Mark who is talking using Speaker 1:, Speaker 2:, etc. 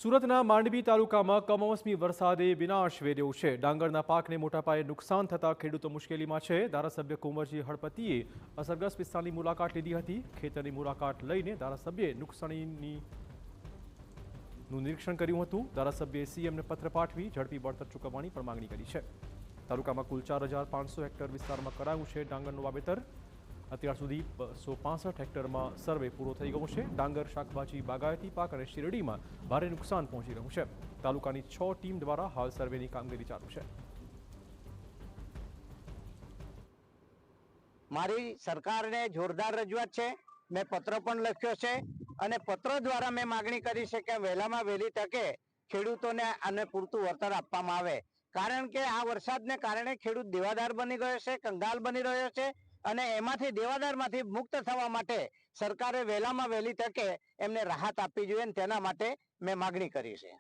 Speaker 1: સુરતના માંડવી તાલુકામાં કમોસમી વરસાદે વિનાશ વેર્યો છે। ડાંગરના પાકને મોટા પાયે નુકસાન થતા ખેડૂતો મુશ્કેલીમાં છે। ધારાસભ્ય કુંવરજી હળપતિએ અસરગ્રસ્ત વિસ્તારની મુલાકાત લીધી હતી। ખેતરની મુલાકાત લઈને ધારાસભ્યએ નુકસાનીનું નિરીક્ષણ કર્યું હતું। ધારાસભ્યએ સીએમને પત્ર પાઠવી ઝડપી વળતર ચૂકવવાની પણ માંગણી કરી છે। તાલુકામાં કુલ 4500 હેક્ટર વિસ્તારમાં કરાયું છે ડાંગરનું વાવેતર। અત્યાર સુધી 265 હેક્ટરમાં સર્વે પૂરો થઈ ગયો છે। ડાંગર, શાકભાજી, બાગાયતી પાક અને શેરડીમાં ભારે નુકસાન પહોંચી રહ્યું છે। તાલુકાની 6 ટીમ દ્વારા હાલ સર્વેની કામગીરી ચાલુ છે।
Speaker 2: મારી સરકારને જોરદાર રજૂઆત છે। મેં પત્ર પણ લખ્યો છે અને પત્ર દ્વારા મેં માગણી કરી છે કે વહેલામાં વહેલી તકે ખેડૂતોને આને પૂરતું વળતર આપવામાં આવે, કારણ કે આ વરસાદને કારણે ખેડૂત દેવાદાર બની ગયો છે, કંગાલ બની રહ્યો છે અને એમાંથી દેવાદારમાંથી મુક્ત થવા માટે સરકારે વહેલામાં વહેલી તકે એમને રાહત આપવી જોઈએ, તેના માટે મેં માગણી કરી છે।